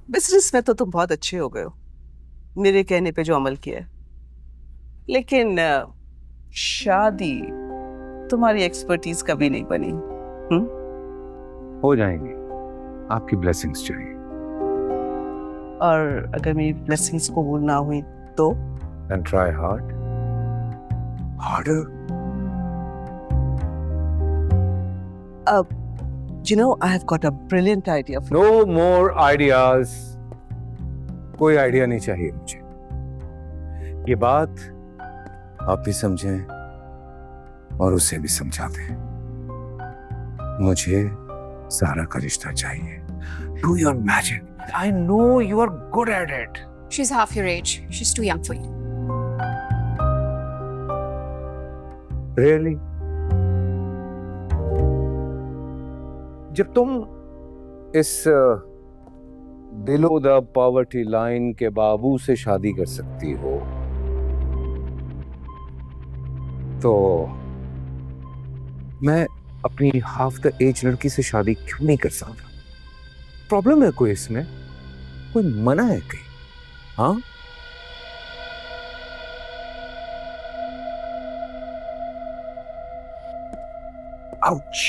Business में तो तुम बहुत अच्छे हो गए हो, मेरे कहने पे जो अमल किया है। लेकिन शादी तुम्हारी एक्सपर्टीज कभी नहीं बनी। हो जाएंगे, आपकी ब्लेसिंग्स चाहिए। और अगर मेरी ब्लेसिंग्स कबूल ना हुई तो? And try hard, harder. अब I have got a brilliant idea for no more ideas. कोई आइडिया नहीं चाहिए मुझे। ये बात आप भी समझें और उसे भी समझा दें। मुझे सारा का रिश्ता चाहिए। Do your magic. I know you are good at it. She's half your age. She's too young for you. Really? जब तुम इस बिलो द पॉवर्टी लाइन के बाबू से शादी कर सकती हो तो मैं अपनी हाफ द एज लड़की से शादी क्यों नहीं कर सकता? प्रॉब्लम है कोई इसमें? कोई मना है कहीं? हाँ? Ouch.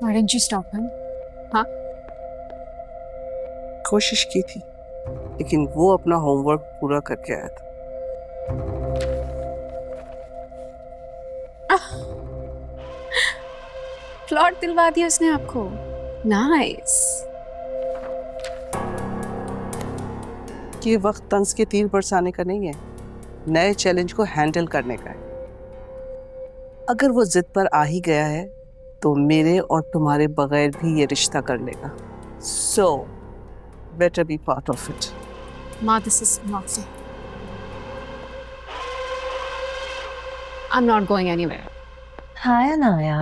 Why didn't you stop him? हाँ? कोशिश की थी, लेकिन वो अपना होमवर्क पूरा करके आया था। प्लॉट दिलवा दिया उसने आपको। नाइस। ये वक्त तंज के तीर बरसाने का नहीं है, नए चैलेंज को हैंडल करने का है। अगर वो जिद पर आ ही गया है तो मेरे और तुम्हारे बगैर भी ये रिश्ता कर लेगा। So better be part of it. Ma, this is not fair. I'm not going anywhere. Hi, Anaya.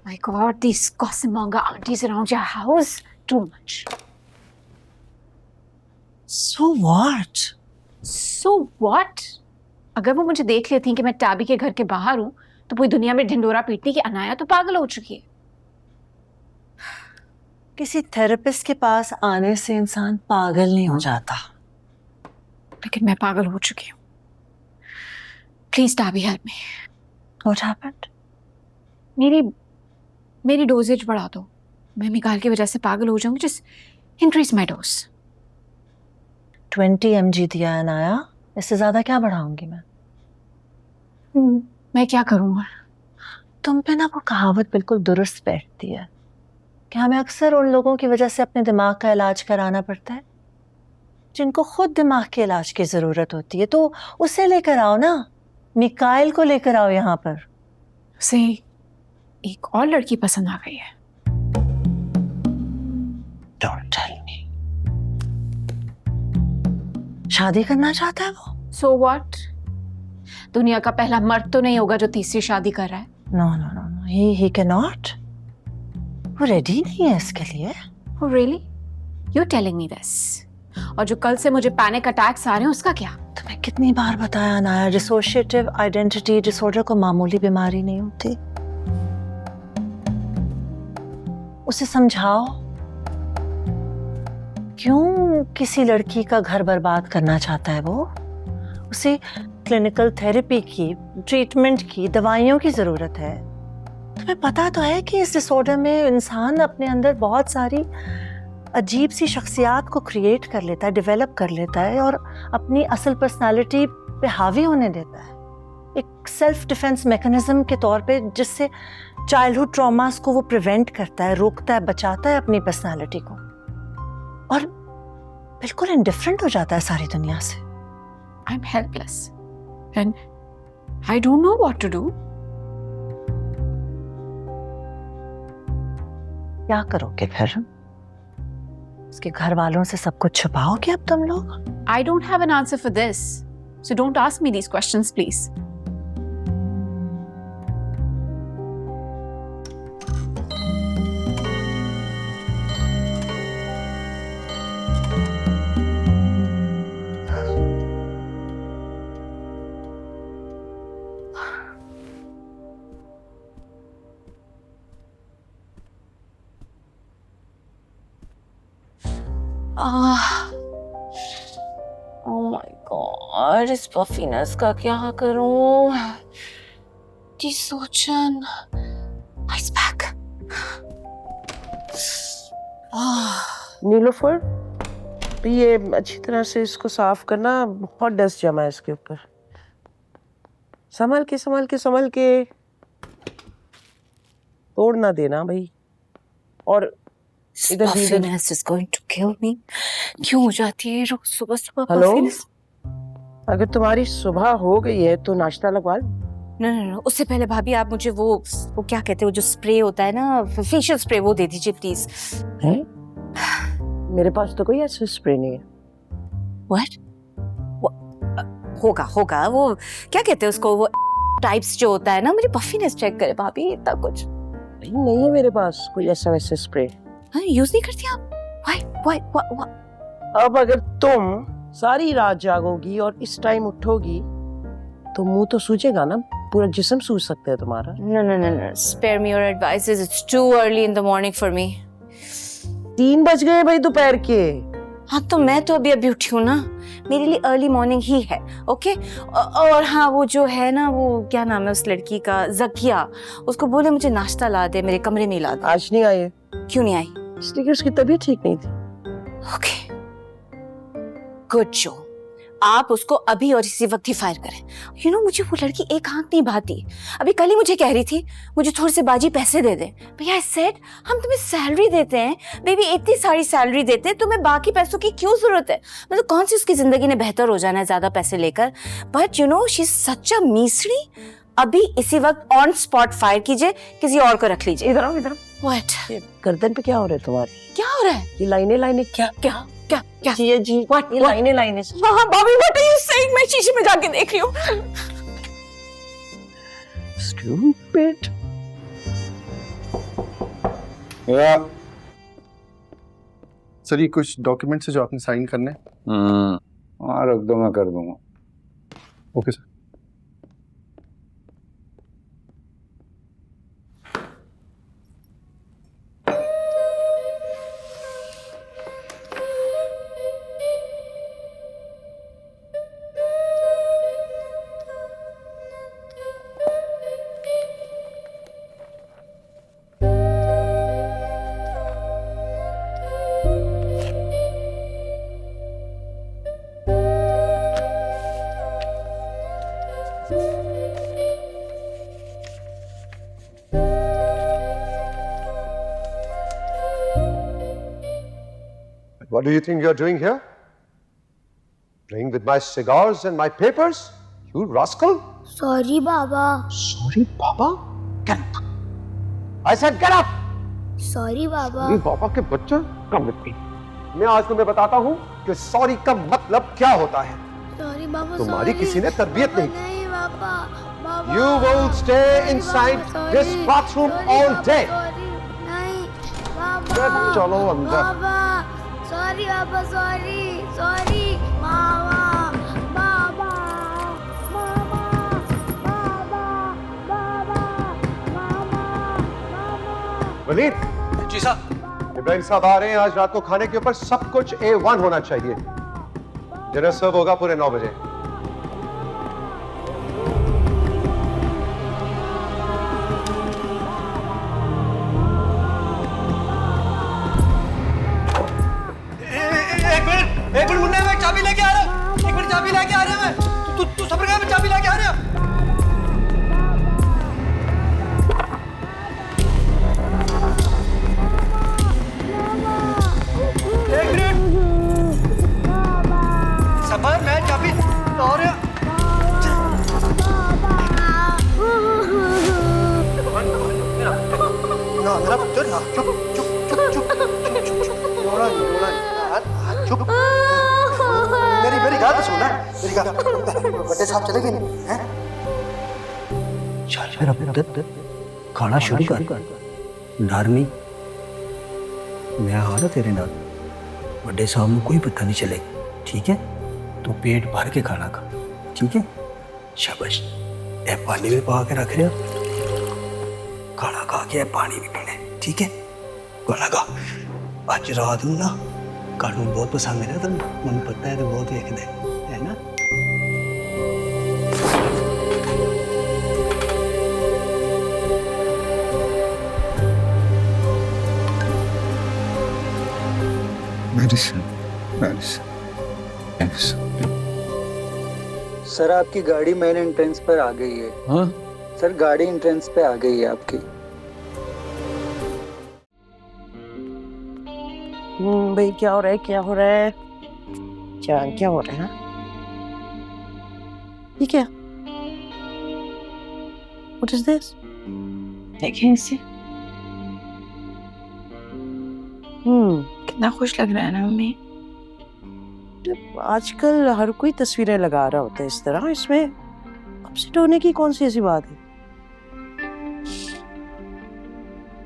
My God, these gossip-monger aunties around your house. Too much. So what? So what? अगर वो मुझे देख लेती कि मैं टाबी के घर के बाहर हूँ तो पूरी दुनिया में ढिंडोरा पीटती कि अनाया तो पागल हो चुकी है। किसी थेरेपिस्ट के पास आने से इंसान पागल नहीं हो जाता। लेकिन मैं पागल हो चुकी हूँ। Please, टाबी, help me. What happened? मेरी डोजेज बढ़ा दो। मैं मिकाल की वजह से पागल हो जाऊंगी। Just increase my dose. 20 mg दिया है अनाया, इससे ज्यादा क्या बढ़ाऊंगी मैं? मैं क्या करूँ? तुम पे ना वो कहावत बिल्कुल दुरुस्त बैठती है कि हमें अक्सर उन लोगों की वजह से अपने दिमाग का इलाज कराना पड़ता है जिनको खुद दिमाग के इलाज की जरूरत होती है। तो उसे लेकर आओ ना, मिकाइल को लेकर आओ यहाँ पर। उसे एक और लड़की पसंद आ गई है। Don't tell me. शादी करना चाहता है वो? So what? दुनिया का पहला मर्द तो नहीं होगा जो तीसरी शादी कर रहा है। No, no, no, no. He cannot. वो रेडी नहीं है इसके लिए। Oh really? You're telling me this? और जो कल से मुझे पैनिक अटैक्स आ रहे हैं उसका क्या? तुम्हें कितनी बार बताया अनाया, डिसोशिएटिव आइडेंटिटी डिसऑर्डर को मामूली बीमारी नहीं होती। उसे समझाओ क्यों किसी लड़की का घर बर्बाद करना चाहता है वो। उसे क्लिनिकल थेरेपी की, ट्रीटमेंट की, दवाइयों की जरूरत है। तुम्हें पता तो है कि इस डिसऑर्डर में इंसान अपने अंदर बहुत सारी अजीब सी शख्सियात को क्रिएट कर लेता है, डेवलप कर लेता है और अपनी असल पर्सनालिटी पे हावी होने देता है, एक सेल्फ डिफेंस मैकेनिज्म के तौर पे, जिससे चाइल्डहुड ट्रॉमास को वो प्रिवेंट करता है, रोकता है, बचाता है अपनी पर्सनालिटी को, और बिल्कुल इंडिफरेंट हो जाता है सारी दुनिया से। I'm helpless and I don't know what to do. क्या करोगे फिर? उसके घर वालों से सब कुछ छुपाओगे अब तुम लोग? I don't have an answer for this. So don't ask me these questions, please. Oh my God, इस पफीनेस का क्या करूं? जी सोचन, आइस पैक। नीलोफर, तो ये अच्छी तरह से इसको साफ करना, बहुत डस्ट जमा है इसके ऊपर। संभल के संभल के संभल के, तोड़ ना देना भाई। और इधर puffiness is going to kill me. क्यों हो जाती है रोज सुबह सुबह हेलो? पफीनेस? अगर तुम्हारी सुबह हो गई है तो नाश्ता लगवा लो। नो, उससे पहले भाभी आप मुझे वो क्या कहते हैं, वो जो स्प्रे होता है ना, फेशियल स्प्रे, वो दे दीजिए प्लीज। है? मेरे पास तो कोई ऐसा स्प्रे नहीं है। व्हाट? होगा वो क्या कहते हैं उसको, वो टाइप्स जो होता है ना। मेरी पफीनेस चेक करे भाभी, इतना कुछ नहीं है मेरे पास कोई ऐसा वैसा स्प्रे। हाँ, यूज नहीं करती आप? Why? अब अगर तुम सारी रात जागोगी और इस टाइम उठोगी तो मुंह तो सूजेगा ना, पूरा जिस्म सूज सकता है तुम्हारा। No. Spare me your advices. It's too early in the morning for me. 3 बज गए भाई दोपहर के। हाँ, तो मैं तो अभी उठी हूँ ना, मेरे लिए अर्ली मॉर्निंग ही है। ओके? और हाँ, वो जो है ना, वो क्या नाम है उस लड़की का, जकिया, उसको बोले मुझे नाश्ता ला दे, मेरे कमरे में ला दे। आज नहीं आई है? क्यों नहीं आई? इसलिए उसकी तबीयत ठीक नहीं थी। Okay, good show. आप उसको अभी और इसी वक्त ही फायर करें। यू नो, मुझे वो लड़की एक आंख नहीं भाती। अभी कल ही मुझे कह रही थी मुझे थोड़े से बाजी पैसे दे दे। भैया, आई सेड हम तुम्हें सैलरी देते हैं बेबी, इतनी सारी सैलरी देते हैं, तुम्हें बाकी पैसों की क्यों जरूरत है? मतलब कौन सी उसकी जिंदगी ने बेहतर हो जाना है ज्यादा पैसे लेकर? But you know, she is such a मीसड़ी। अभी इसी वक्त ऑन स्पॉट फायर कीजिए, किसी और को रख लीजिए। इधर आओ। व्हाट? ये गर्दन पे क्या हो रहा है तुम्हारी? क्या हो रहा है? ये लाइनें क्या? जी What? ये लाइनें हाँ भाभी, व्हाट आर यू सेइंग? मैं शीशे में जाके देख रही हूँ। स्टूपिड। सर, ये कुछ डॉक्यूमेंट्स है जो आपने साइन करने हैं। हाँ, रख दो, मैं कर दूंगा। Okay sir. What do you think you're doing here? Playing with my cigars and my papers? You rascal! Sorry, Baba. Sorry, Baba? Get up! I said get up! Sorry, Baba. Sorry, Baba के बच्चे, come with me. मैं आज तुम्हें बताता हूँ कि sorry का मतलब क्या होता है। Sorry, Baba. तुम्हारी किसी ने तरबियत नहीं की। नहीं, Baba. Baba. You will stay Sorry, inside Baba, sorry. this bathroom Sorry, all Baba, day. Sorry. नहीं, Baba. चलो अंदर। Baba. Sorry, Baba. Sorry. Sorry, Baba. Baba. Baba. Baba. Baba. Baba. Waleed जी साहब। इब्राहिम साहब आ रहे हैं। आज रात को खाने के ऊपर सब कुछ A1 होना चाहिए। डिनर सर्व होगा पूरे 9 बजे। एक मिनट मुन्ना, मैं चाबी लेके आ रहा हूँ। एक मिनट, चाबी लेके आ रहा हूँ मैं। तू सब्र कर, मैं चाबी लेके आ रहा हूँ। एक मिनट सबर, मैं चाबी ला रहा हूँ। ना मेरा पुत्र, ना चुप चुप चुप चुप चुप चुप चुप, रोना चुप। मेरी बात सुना, मेरी बात। बड़े साहब चले गए हैं? चल मेरा पुत्र, खाना शुरू कर। डर नहीं, मैं आ रहा तेरे नाल। बड़े साहब को कोई पता नहीं चलेगा, ठीक है? तू पेट भर के खाना खा, ठीक है? शाबाश। ए पानी भी पा के रख रहा, खाना खा के पानी भी पीने, ठीक है? खाना खा। आज रात में ना कार्टून बहुत पसंद है ना, तो मन पता है तो बहुत देखते है ना। Medicine medicine medicine. सर आपकी गाड़ी मेन एंट्रेंस पर आ गई है। हाँ सर गाड़ी एंट्रेंस पे आ गई है आपकी। भाई क्या हो रहा है, क्या हो रहा है, क्या हो रहा है? ये क्या? What is this? देखें इसे, कितना खुश लग रहा है ना मम्मी। आजकल हर कोई तस्वीरें लगा रहा होता है इस तरह, इसमें अपसेट होने की कौन सी ऐसी बात है?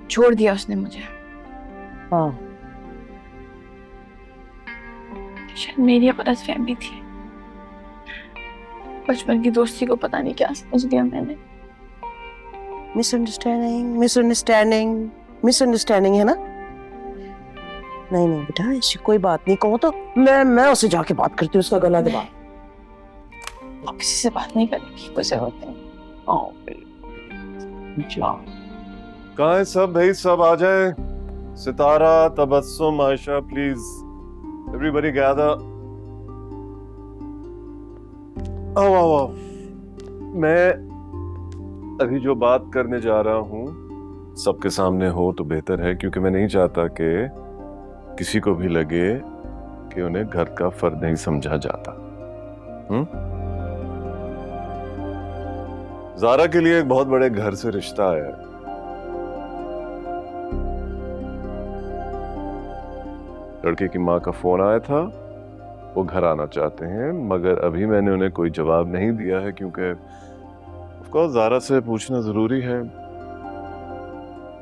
छोड़ दिया उसने मुझे। हाँ, शायद मेरी गलतफहमी थी। बचपन की दोस्ती को पता नहीं क्या समझ लिया मैंने। मिसअंडरस्टैंडिंग है ना? नहीं बेटा, ऐसी कोई बात नहीं। कहो तो मैं उससे जाके बात करती हूँ, उसका गला दबा। आप किसी से बात नहीं करेंगी, गुस्से होते हैं। कहाँ है सब भाई, सब आ जाए। Sitara, Tabassum, Ayesha, please everybody gather. आओ। मैं अभी जो बात करने जा रहा हूँ सबके सामने हो तो बेहतर है, क्योंकि मैं नहीं चाहता कि किसी को भी लगे कि उन्हें घर का फर्द नहीं समझा जाता। ज़ारा के लिए एक बहुत बड़े घर से रिश्ता आया है। लड़के की माँ का फोन आया था, वो घर आना चाहते हैं, मगर अभी मैंने उन्हें कोई जवाब नहीं दिया है, क्योंकि ऑफ कोर्स ज़ारा से पूछना जरूरी है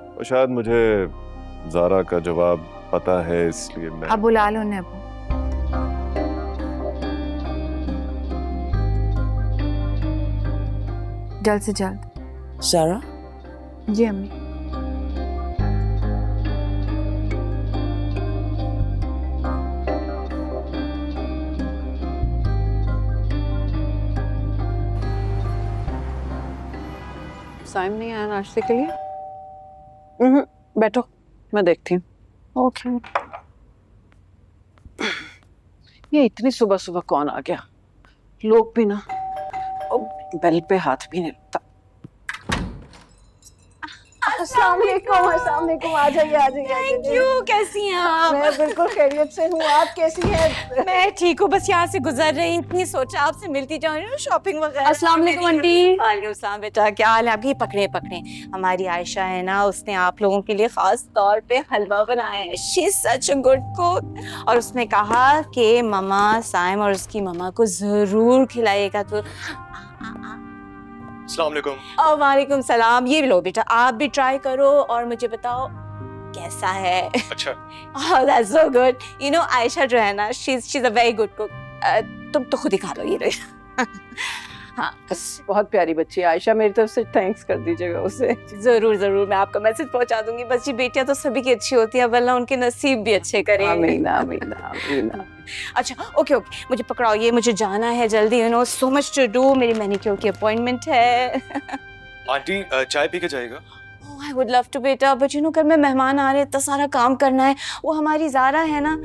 और शायद मुझे ज़ारा का जवाब पता है, इसलिए मैं। अब बुला लो उन्हें। जल्द से जल्द। ज़ारा? जी अम्मी। साइम नहीं आया नाश्ते के लिए? बैठो, मैं देखती हूँ। ओके। ये इतनी सुबह सुबह कौन आ गया? लोग भी ना बेल पे हाथ भी नहीं लगता। अस्सलाम वालेकुम, आ जाइए। Thank you. कैसी हैं आप? मैं बिल्कुल खैरियत से हूँ, आप कैसी हैं? मैं ठीक हूँ, बस यहाँ से गुजर रही थी, सोचा आपसे मिलती जाऊँ, शॉपिंग वगैरह। अस्सलाम वालेकुम आंटी। वालेकुम सलाम बेटा, क्या हाल है आपकी? पकड़े। हमारी आयशा है ना, उसने आप लोगों के लिए खास तौर पे हलवा बनाया है। She is such a good cook. और उसने कहा कि ममा साइम और उसकी ममा को जरूर खिलाइएगा। तो वालेकुम सलाम। ये लो बेटा, आप भी ट्राई करो और मुझे बताओ कैसा है। अच्छा। Oh, that's so good. You know, Ayesha जो है ना, she's a very good cook. तुम तो खुद ही खा लो ये लो। हाँ, बस बहुत प्यारी बच्ची है आयशा, मेरी तरफ से थैंक्स कर दीजिएगा उसे। जरूर मैं आपका मैसेज पहुंचा दूंगी। बच्ची बेटियां तो सभी की अच्छी होती है, अब अल्लाह उनके नसीब भी अच्छे करे। आमीन। अच्छा ओके, मुझे पकड़ाओ, ये मुझे जाना है जल्दी। You know so much to do, मेरी मैनिक्योर की अपॉइंटमेंट है। आंटी चाय पी के जाएगा? I would love to बेटा, बट यू नो कल में मेहमान आ रहे हैं, इतना सारा काम करना है। वो हमारी ज़ारा है ना,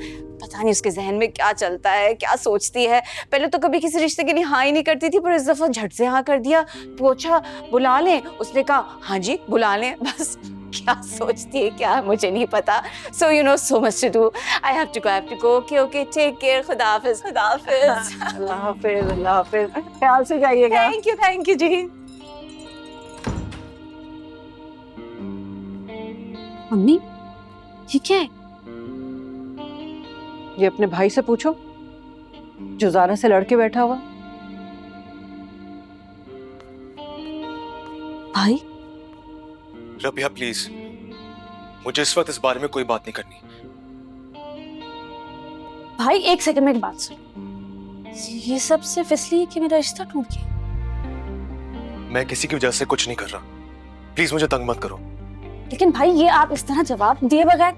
पता नहीं उसके जहन में क्या चलता है, क्या सोचती है। पहले तो कभी किसी रिश्ते के लिए हाँ ही नहीं करती थी, पर इस दफ़ा झट से हाँ कर दिया। पूछा बुला लें, उसने कहा हाँ जी बुला लें। बस क्या सोचती है क्या, मुझे नहीं पता। So you know so much to do, I have to go. Okay take care, खुदा हाफिज। अल्लाह हाफिज, ख्याल से जाइएगा। Thank you ji. मम्मी ये क्या है? ये अपने भाई से पूछो जो ज़ारा से लड़के बैठा हुआ। भाई रबिया प्लीज, मुझे इस वक्त इस बारे में कोई बात नहीं करनी। भाई एक सेकंड में एक बात सुन, ये सब सिर्फ इसलिए कि मेरा रिश्ता टूट गया। मैं किसी की वजह से कुछ नहीं कर रहा, प्लीज मुझे तंग मत करो। लेकिन भाई ये आप इस तरह जवाब दिए बगैर।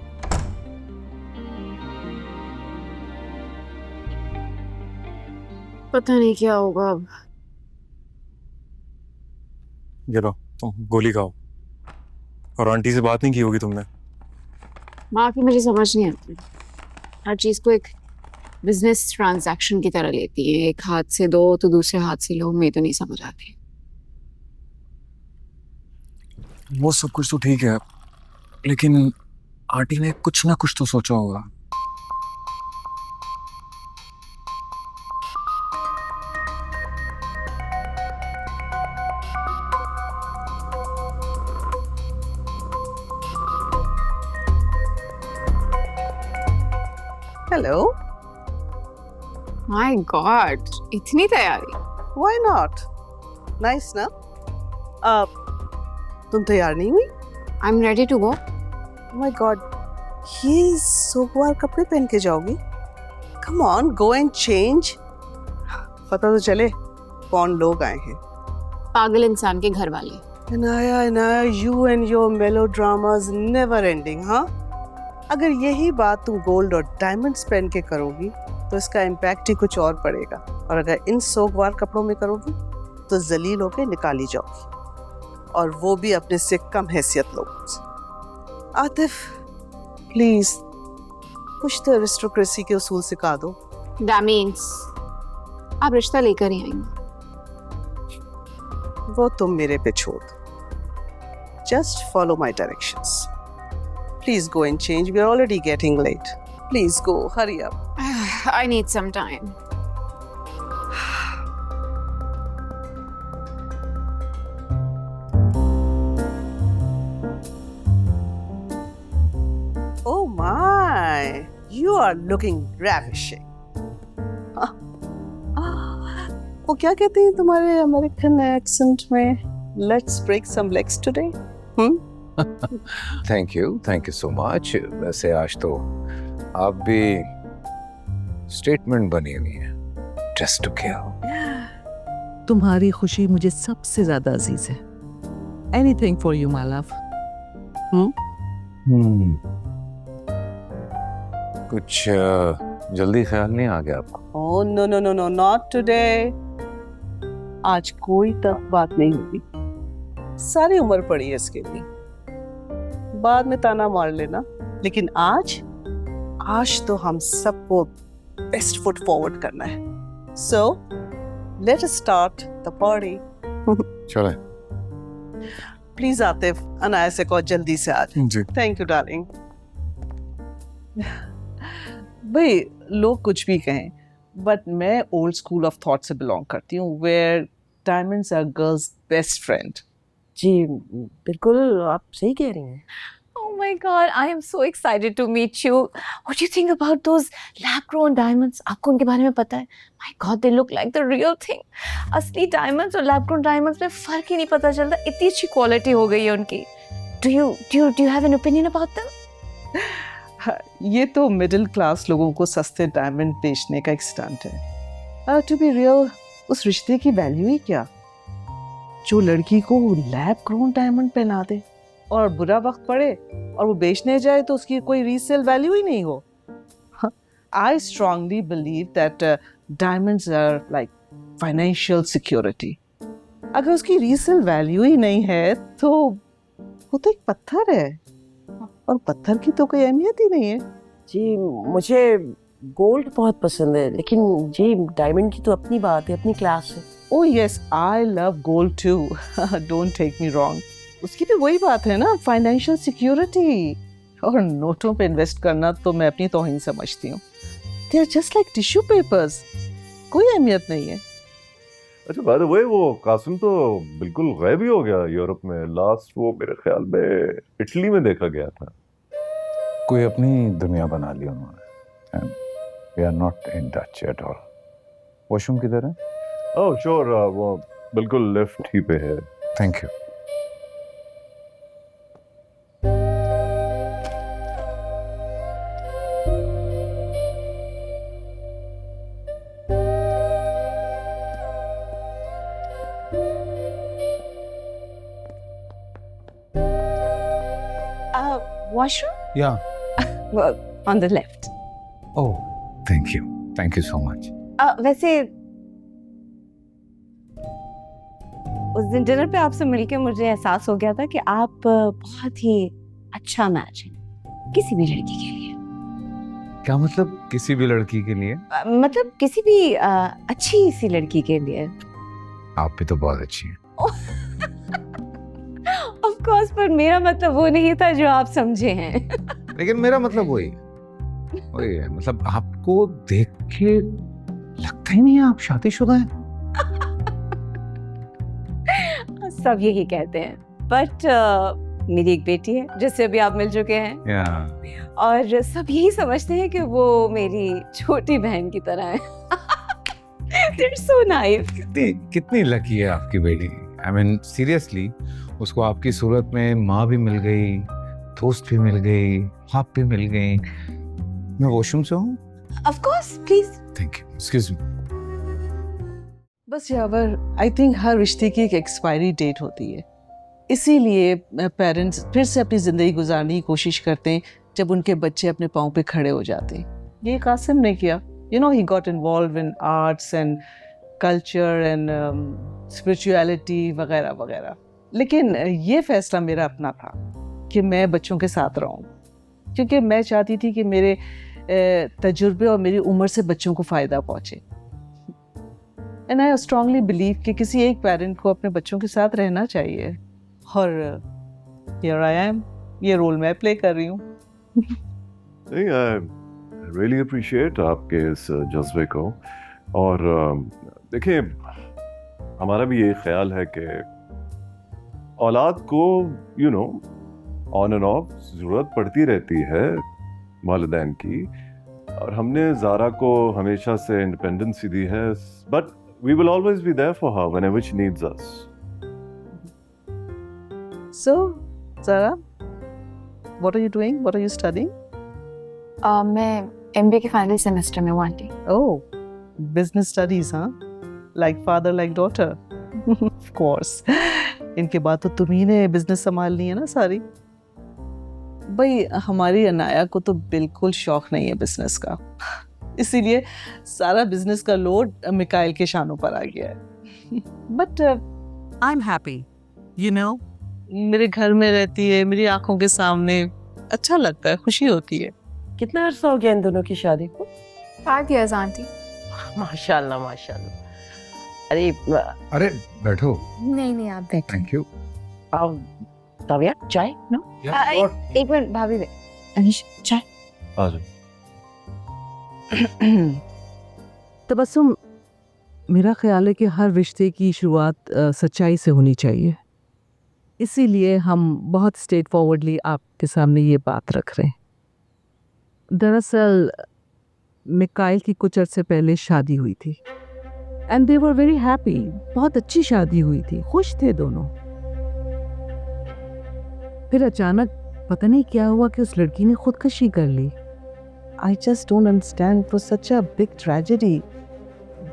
पता नहीं क्या होगा अब। ये लो तुम गोली खाओ। और आंटी से बात नहीं की होगी तुमने? माँ की मुझे समझ नहीं आती, हर चीज को एक बिजनेस ट्रांजैक्शन की तरह लेती है, एक हाथ से दो तो दूसरे हाथ से लो, मुझे तो नहीं समझ आती। वो सब कुछ तो ठीक है, लेकिन आंटी ने कुछ ना कुछ तो सोचा होगा। हेलो। माय गॉड, इतनी तैयारी? Why not? नाइस ना? तुम तैयार नहीं हुई? I am ready to go. My god, ये सोमवार कपड़े पहन के जाओगी? Come on, go and change. पता तो चले कौन लोग आए हैं। पागल इंसान के घर वाले। Anaya, you and your melodramas never ending, हाँ? अगर यही बात तुम गोल्ड और डायमंड्स पहन के करोगी तो इसका इम्पैक्ट ही कुछ और पड़ेगा, और अगर इन सोगवार कपड़ों में करोगी तो जलील होके निकाली जाओगी, और वो भी अपने से कम हैसियत लोगों से। आतिफ, प्लीज कुछ तो एरिस्टोक्रेसी के उसूल सिखा दो। That means आप रिश्ता लेकर ही आएंगे? वो तुम मेरे पे छोड़ दो। Just follow my directions. Please go and change, we are already getting late. Please go, hurry up. I need some time. Oh my, you are looking ravishing. वो क्या कहते हैं तुम्हारे अमेरिकन एक्सेंट में? Let's break some legs today. Thank you so much. वैसे आज तो आप भी स्टेटमेंट बनी हुई है, जस्ट टू किल। तुम्हारी खुशी मुझे सबसे ज्यादा अजीज है। Anything for you, my love. कुछ जल्दी ख्याल नहीं आ गया आपको? Oh no no no no, not today. आज कोई तक बात नहीं होगी। सारी उम्र पड़ी है इसके लिए, बाद में ताना मार लेना। लेकिन आज तो हम सबको बेस्ट फुट फॉरवर्ड करना है। So let us start the party. चले। प्लीज आतिफ, अनाया से कहो जल्दी से आ जाए। जी। Thank you darling. भाई लोग कुछ भी कहें, बट मैं ओल्ड स्कूल ऑफ थॉट से बिलोंग करती हूँ, where diamonds are girls best friend. जी बिल्कुल, आप सही कह रही हैं। Oh my God, I am so excited to meet you. What do you think about those lab-grown diamonds? आपको उनके बारे में पता है? My God, they look like the real thing. असली diamonds और lab-grown diamonds में फर्क ही नहीं पता चलता, इतनी अच्छी क्वालिटी हो गई है उनकी। Do you have an opinion about them? ये तो मिडिल क्लास लोगों को सस्ते डायमंड बेचने का एक स्टंट है। टू बी रियल, उस रिश्ते की वैल्यू ही क्या जो लड़की को लैब ग्रोन डायमंड पहना दे और बुरा वक्त पड़े और वो बेचने जाए तो उसकी कोई रीसेल वैल्यू ही नहीं हो। I strongly believe that diamonds are like financial security. अगर उसकी रीसेल वैल्यू ही नहीं है तो वो तो एक पत्थर है, और पत्थर की तो कोई अहमियत ही नहीं है। जी मुझे गोल्ड बहुत पसंद है, लेकिन जी डायमंड की तो अपनी बात है, अपनी क्लास है। Oh yes, I love gold too. Don't take me wrong. उसकी भी वही बात है ना, फाइनेंशियल सिक्योरिटी। और नोटों पे इन्वेस्ट करना तो मैं अपनी तौहीन समझती हूँ। They are just like tissue papers. कोई अहमियत नहीं है। अच्छा बाय द वे, वो कासिम तो बिल्कुल गायब ही हो गया यूरोप में। लास्ट वो मेरे ख्याल में इटली में देखा गया था। कोई अपनी दुनिया बना ली उन्होंने। We are not in touch at all. Washroom किधर है? ओह श्योर, वो बिल्कुल लेफ्ट ही पे है। Thank you. Washroom? Yeah. Well, on the left. Oh, thank you so much. वैसे उस दिन डिनर पे आपसे मिलके मुझे एहसास हो गया था कि आप बहुत ही अच्छा मैच हैं किसी भी लड़की के लिए। क्या मतलब किसी भी लड़की के लिए? मतलब किसी भी अच्छी सी लड़की के लिए। आप भी तो बहुत अच्छी हैं। ऑफ कोर्स, पर मेरा मतलब वो नहीं था जो आप समझे हैं। लेकिन मेरा मतलब वही है, मतलब आपको देख के लगता ही नहीं है आप शादीशुदा हैं। सब यही कहते हैं, बट मेरी एक बेटी है जिससे अभी आप मिल चुके हैं और सब यही समझते हैं कि वो मेरी छोटी बहन की तरह है। They're so nice. कितनी लकी है आपकी बेटी। I mean, seriously, उसको आपकी सूरत में माँ भी मिल गई, दोस्त भी मिल गई, आप भी मिल गई। मैं वॉशरूम से हूँ। Of course, please. Thank you. Excuse me. बस यावर, आई थिंक हर रिश्ते की एक एक्सपायरी डेट होती है, इसीलिए पेरेंट्स फिर से अपनी ज़िंदगी गुजारने की कोशिश करते हैं जब उनके बच्चे अपने पाँव पे खड़े हो जाते हैं। ये कासिम ने किया, you know, he got involve in arts and culture and spirituality वगैरह वगैरह। लेकिन ये फैसला मेरा अपना था कि मैं बच्चों के साथ रहूं, क्योंकि मैं चाहती थी कि मेरे तजुर्बे और मेरी उम्र से बच्चों को फ़ायदा पहुँचे। एंड आई स्ट्रांगली बिलीव कि किसी एक पेरेंट को अपने बच्चों के साथ रहना चाहिए, और हियर आई एम, ये रोल मैं प्ले कर रही हूँ। नहीं, आई रियली अप्रिशिएट आपके इस जज्बे को। और देखिए, हमारा भी ये ख्याल है कि औलाद को you know on end of ज़रूरत पड़ती रहती है वालिदैन की, और हमने ज़ारा को हमेशा से इंडिपेंडेंसी दी है, but we will always be there for her whenever she needs us. So, Zara, what are you doing? What are you studying? मैं MBA के फाइनल सेमेस्टर में हूँ aunty. Oh, business studies, huh? Like father, like daughter. Of course. इनके बाद तो तुम्ही ने business संभालनी है ना सारी। भाई, हमारी अनाया को तो बिल्कुल शौक नहीं है बिजनेस का, इसीलिए सारा बिजनेस का लोड मिकाइल के शानों पर आ गया है। But I am happy, you know, मेरे घर में रहती है, मेरी आंखों के सामने, अच्छा लगता है, खुशी होती है। कितना अर्सा हो गया इन दोनों की शादी को? 5 years आंटी। माशाल्लाह माशाल्लाह। अरे बैठो। नहीं आप बैठो। Thank you. आओ तबिया, चाय नो? एक मिनट भाभी, अनिश चाय। आ जाओ। तबस्सुम, मेरा ख्याल है कि हर रिश्ते की शुरुआत सच्चाई से होनी चाहिए, इसीलिए हम बहुत स्ट्रेट फॉरवर्डली आपके सामने ये बात रख रहे हैं। दरअसल मिकाइल की कुछ अर्से पहले शादी हुई थी and they were very happy. बहुत अच्छी शादी हुई थी, खुश थे दोनों। फिर अचानक पता नहीं क्या हुआ कि उस लड़की ने खुदकशी कर ली। I just don't understand, it was such a big tragedy.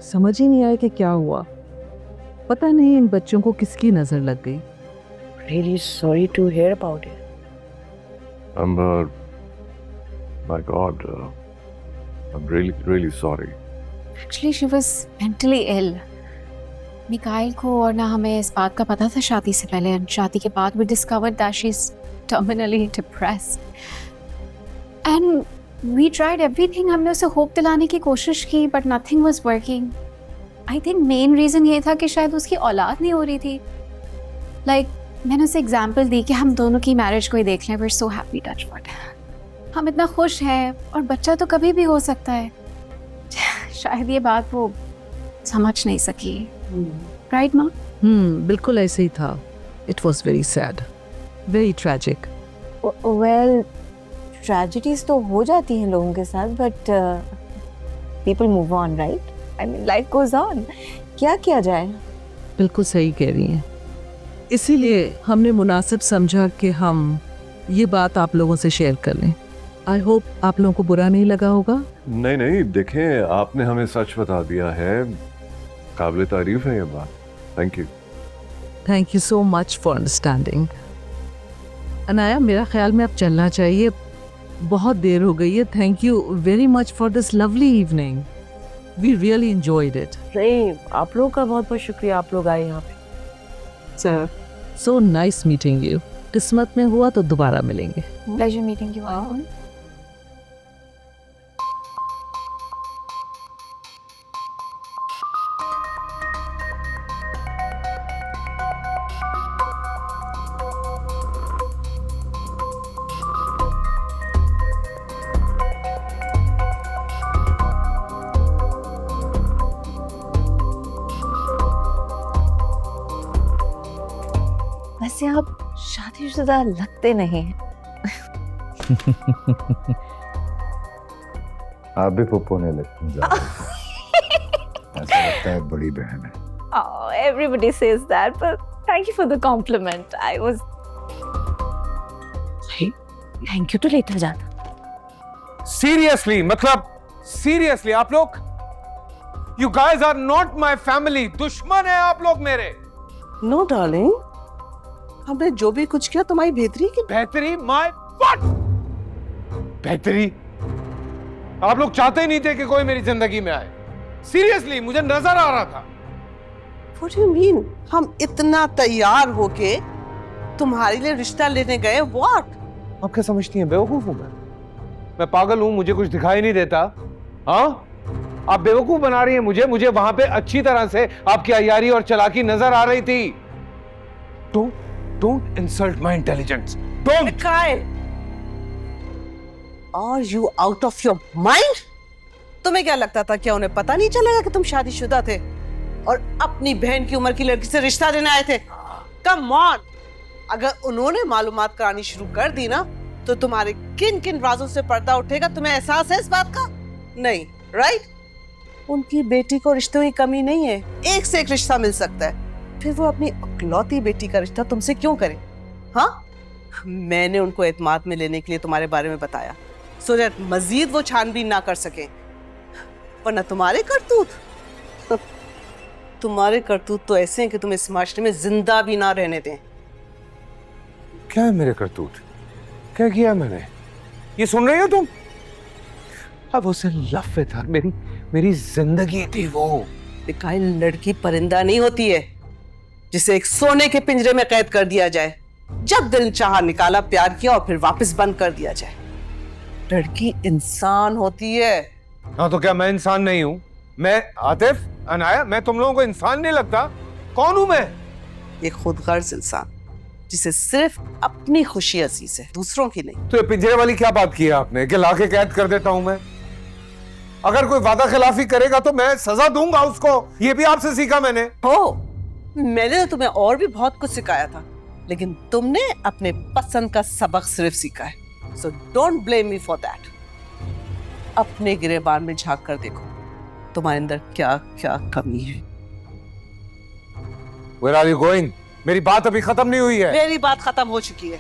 समझ ही नहीं आया कि क्या हुआ। पता नहीं इन बच्चों को किसकी नजर लग गई। Really sorry to hear about it. Amber, my God, I'm really sorry. Actually, she was mentally ill. Mikail को और ना हमें इस बात का पता था शादी से पहले, शादी के बाद we discovered that she's terminally depressed. And we tried everything, हमने उसे होप दिलाने की कोशिश की, but nothing was working. I think main reason ये था कि शायद उसकी औलाद नहीं हो रही थी। Like, मैंने उसे एग्जाम्पल दी कि हम दोनों की मैरिज को ही देख लें, we're so happy, touch wood. हम इतना खुश हैं और बच्चा तो कभी भी हो सकता है। शायद ये बात वो समझ नहीं सकी। राइट माँ? बिल्कुल ऐसे ही था। It was very sad, very tragic. Well, tragedies तो हो जाती हैं लोगों के साथ, but people move on, right? I mean, life goes on. क्या किया जाए? बिल्कुल सही कह रही हैं। इसीलिए हमने मुनासिब समझा कि हम ये बात आप लोगों से शेयर कर लें। आई होप आप लोगों को बुरा नहीं लगा होगा। नहीं, देखें, आपने हमें सच बता दिया है, काबिल तारीफ है ये बात। Thank you. Thank you so much for understanding. Anaya, मेरा ख्याल में अब चलना चाहिए, बहुत देर हो गई है। Thank you very much for this lovely evening, we really enjoyed it. नहीं, आप लोगों का बहुत बहुत शुक्रिया, आप लोग आए यहाँ पे। Sir so nice meeting you. किस्मत में हुआ तो दोबारा मिलेंगे। Pleasure meeting you. वैसे आप शादीशुदा लगते नहीं हैं। आप भी पुप्पो ने लगती हैं। ऐसा लगता है बड़ी बहन है। Oh, everybody says that, but thank you for the compliment. I was. Thank you to later जाना। सीरियसली, मतलब सीरियसली आप लोग, you guys are not my family. दुश्मन है आप लोग मेरे। नो डार्लिंग, हमने जो भी कुछ किया तुम्हारी बेहतरी की। बेहतरी? My what? बेहतरी? आप लोग चाहते ही नहीं थे कि कोई मेरी जिंदगी में आए। सीरियसली, मुझे नजर आ रहा था। What do you mean? हम इतना तैयार होके तुम्हारे लिए रिश्ता लेने गए। What? आप क्या समझती हैं, बेवकूफ हूं मैं पागल हूं, मुझे कुछ दिखाई नहीं देता? हाँ, आप बेवकूफ बना रही हैं मुझे वहां पे अच्छी तरह से आपकी अय्यारी और चालाकी नजर आ रही थी। Don't insult my intelligence. Don't. Mikhail, are you out of your mind? तुम्हें क्या लगता था, क्या उन्हें पता नहीं चलेगा कि तुम शादीशुदा थे और अपनी बहन की उम्र की लड़की से रिश्ता देने आए थे? Come on, अगर उन्होंने मालूमात करानी शुरू कर दी ना, तो तुम्हारे किन किन राजों से पर्दा उठेगा, तुम्हें एहसास है इस बात का? नहीं, राइट? उनकी बेटी को रिश्तों की कमी नहीं है, एक से एक रिश्ता मिल सकता है। फिर वो अपनी इकलौती बेटी का रिश्ता तुमसे क्यों करे? हाँ, मैंने उनको एतमाद में लेने के लिए तुम्हारे बारे में बताया, सो दैट मजीद वो छानबीन ना कर सके। वरना तुम्हारे करतूत तो ऐसे हैं कि तुम इस माशरे में जिंदा भी ना रहने दें। क्या है मेरे करतूत? क्या किया मैंने? ये सुन रही हो तुम? अब उसे लव था, मेरी जिंदगी थी वो। मिकाइल, लड़की परिंदा नहीं होती है जिसे एक सोने के पिंजरे में कैद कर दिया जाए, जब दिल चाहा निकाला, प्यार किया और फिर वापस बंद कर दिया जाए। लड़की इंसान होती है। हाँ, तो क्या मैं इंसान नहीं हूँ? मैं आतिफ, अनाया, मैं तुम लोगों को इंसान नहीं लगता? कौन हूँ मैं? एक खुदगर्ज इंसान जिसे सिर्फ अपनी खुशी अजीज है, दूसरों की नहीं। तो ये पिंजरे वाली क्या बात की है आपने कि लाके कैद कर देता हूं मैं? अगर कोई वादा खिलाफी करेगा तो मैं सजा दूंगा उसको। ये भी आपसे सीखा मैंने। मैंने तो तुम्हें और भी बहुत कुछ सिखाया था, लेकिन तुमने अपने पसंद का सबक सिर्फ सीखा है। So don't blame me for that. अपने गिरेबान में झांक कर देखो, तुम्हारे अंदर क्या क्या कमी है। Where are you going? मेरी बात अभी खत्म नहीं हुई है। मेरी बात खत्म हो चुकी है।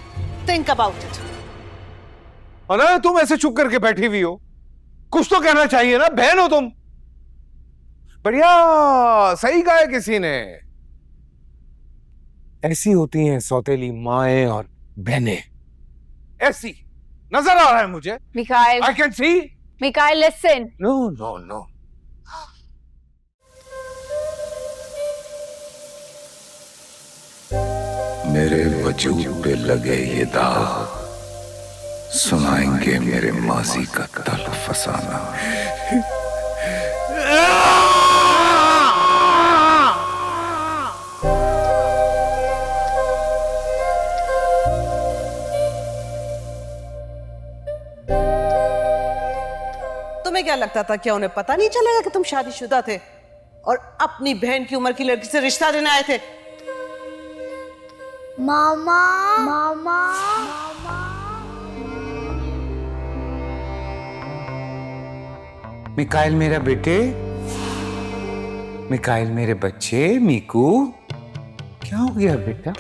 Think about it. अना, तुम ऐसे चुप करके बैठी हुई हो, कुछ तो कहना चाहिए ना, बहन हो तुम। बढ़िया, सही कहा है किसी ने। ऐसी होती हैं सौतेली माएं और बहनें, ऐसी नजर आ रहा है मुझे। Mikail, I can see. Mikail, listen. No. मेरे वजूद पे लगे ये दाग सुनाएंगे मेरे माजी का तल फसाना। तुम्हें क्या लगता था, क्या उन्हें पता नहीं चलेगा कि तुम शादीशुदा थे और अपनी बहन की उम्र की लड़की से रिश्ता देने आए थे? मामा, मामा, मिकाइल मेरा बेटे, मिकाइल मेरे बच्चे, मीकू, क्या हो गया बेटा?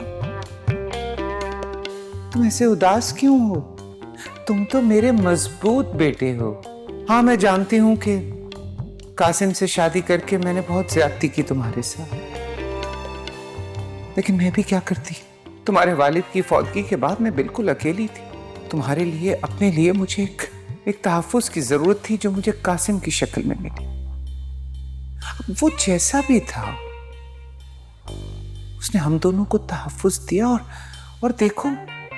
तुम ऐसे उदास क्यों हो? तुम तो मेरे मजबूत बेटे हो। हाँ, मैं जानती हूं कि कासिम से शादी करके मैंने बहुत ज्यादती की तुम्हारे साथ, लेकिन मैं भी क्या करती? तुम्हारे वालिद की फौतगी के बाद मैं बिल्कुल अकेली थी। तुम्हारे लिए, अपने लिए मुझे एक तहफ़्फ़ुज़ की जरूरत थी जो मुझे कासिम की शक्ल में मिली। वो जैसा भी था, उसने हम दोनों को तहफ्फुज दिया और देखो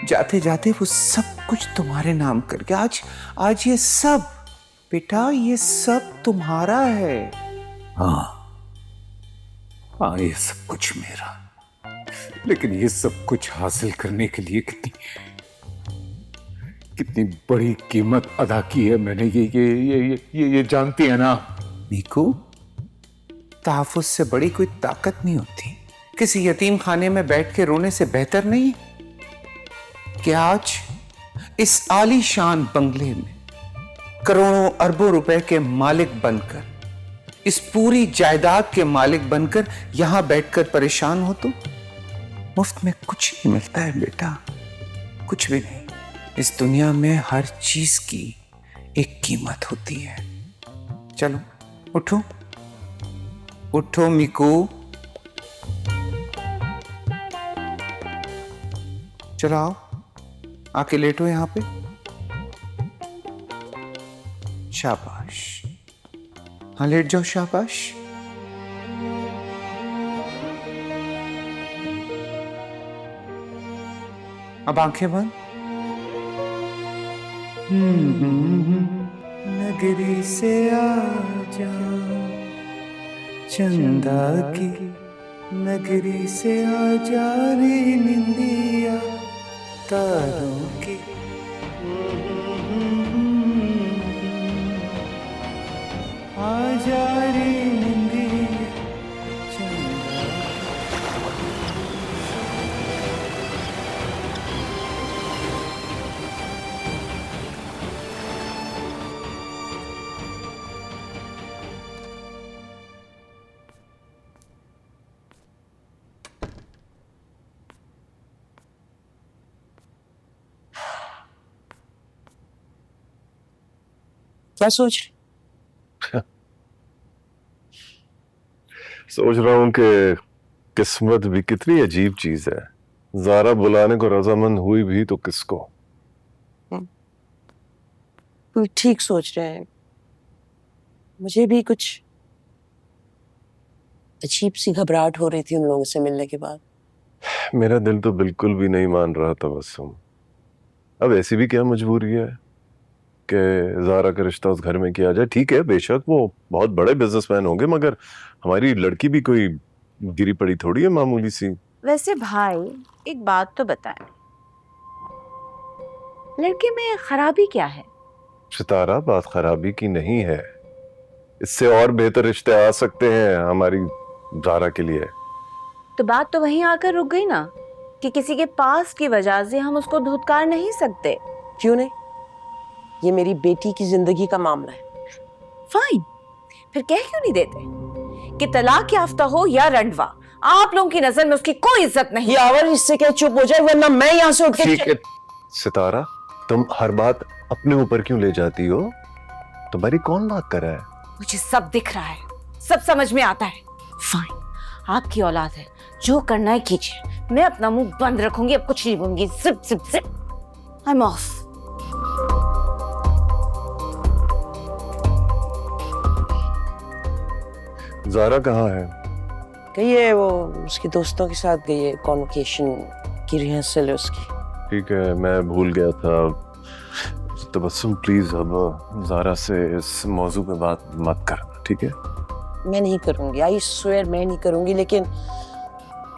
जाते जाते वो सब कुछ तुम्हारे नाम कर गया। आज ये सब बेटा, ये सब तुम्हारा है। हाँ, ये सब कुछ मेरा, लेकिन ये सब कुछ हासिल करने के लिए कितनी बड़ी कीमत अदा की है मैंने, ये जानती है ना। मीकू, तहफ्फुज से बड़ी कोई ताकत नहीं होती। किसी यतीम खाने में बैठ के रोने से बेहतर नहीं कि आज इस आलीशान बंगले में करोड़ों अरबों रुपए के मालिक बनकर, इस पूरी जायदाद के मालिक बनकर यहां बैठकर परेशान हो। तो मुफ्त में कुछ नहीं मिलता है बेटा, कुछ भी नहीं। इस दुनिया में हर चीज की एक कीमत होती है। चलो उठो, उठो मीकू, चलो आओ, आके लेटो यहां पे। शाबाश, हाँ लेट जाओ, शाबाश। अब आंखें बंद। नगरी से आ जाओ, चंदा की नगरी से आ जा रे निंदिया तारों की। आ जा रे निंदिया चंदा। क्या सोच रही? सोच रहा हूं कि किस्मत भी कितनी अजीब चीज है। ज़ारा बुलाने को रजामंद हुई भी तो किसको। कोई ठीक सोच रहे हैं। मुझे भी कुछ अजीब सी घबराहट हो रही थी उन लोगों से मिलने के बाद। मेरा दिल तो बिल्कुल भी नहीं मान रहा तबस्सुम। अब ऐसी भी क्या मजबूरी है कि ज़ारा का रिश्ता उस घर में किया जाए। ठीक है, बेशक वो बहुत बड़े बिजनेसमैन होंगे, मगर हमारी लड़की भी कोई गिरी पड़ी थोड़ी है, मामूली सी। वैसे भाई एक बात तो बताएं, लड़के में खराबी क्या है? सितारा, बात खराबी की नहीं है। इससे और बेहतर रिश्ते आ सकते हैं हमारी ज़ारा के लिए। तो बात तो वहीं आकर रुक गई ना कि किसी के पास की वजह से हम उसको धुतकार नहीं सकते। क्यों नहीं? ये मेरी बेटी की जिंदगी का मामला है। फाइन, फिर कह क्यों नहीं देते कि तलाक याफ्ता हो या रंडवा, आप लोगों की नजर में उसकी कोई इज्जत नहीं। यावर, इससे क्या चुप हो जाए, वरना मैं यहाँ से उठ के। ठीक है सितारा, तुम हर बात अपने ऊपर क्यों ले जाती हो? तुम्हारी कौन बात कर रहा है? मुझे सब दिख रहा है, सब समझ में आता है। फाइन, आपकी औलाद है, जो करना है कीजिए। मैं अपना मुंह बंद रखूंगी, अब कुछ नहीं बोलूंगी। Zip zip zip, I am off. Zara कहाँ है? गई है, वो उसके दोस्तों के साथ गई है, कॉन्वोकेशन की रिहर्सल है उसकी। ठीक है, मैं भूल गया था। तबस्सुम प्लीज अब ज़ारा से इस मौजू पे बात मत करना, ठीक है? मैं नहीं करूंगी, आई स्वेयर मैं नहीं करूंगी, लेकिन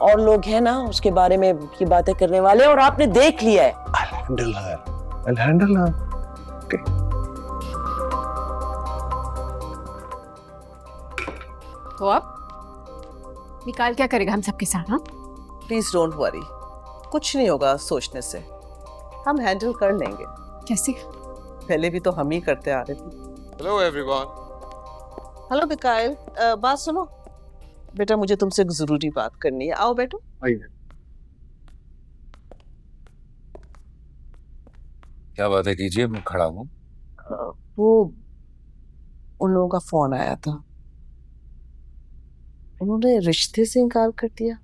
और लोग हैं ना उसके बारे में की बातें करने वाले, और आपने देख लिया है। I'll handle her. Okay. तो अब निकाल क्या करेगा हम सबके साथ? हाँ, प्लीज डोंट वरी, कुछ नहीं होगा सोचने से, हम हैंडल कर लेंगे। कैसे? पहले भी तो हम ही करते आ रहे थे। Hello everyone. हेलो मिकाइल, बात सुनो बेटा, मुझे तुमसे एक जरूरी बात करनी है। आओ बैठो। क्या बात है, कीजिए, मैं खड़ा हूँ। वो उन लोगों का फोन आया था, उन्होंने रिश्ते से इनकार कर दिया।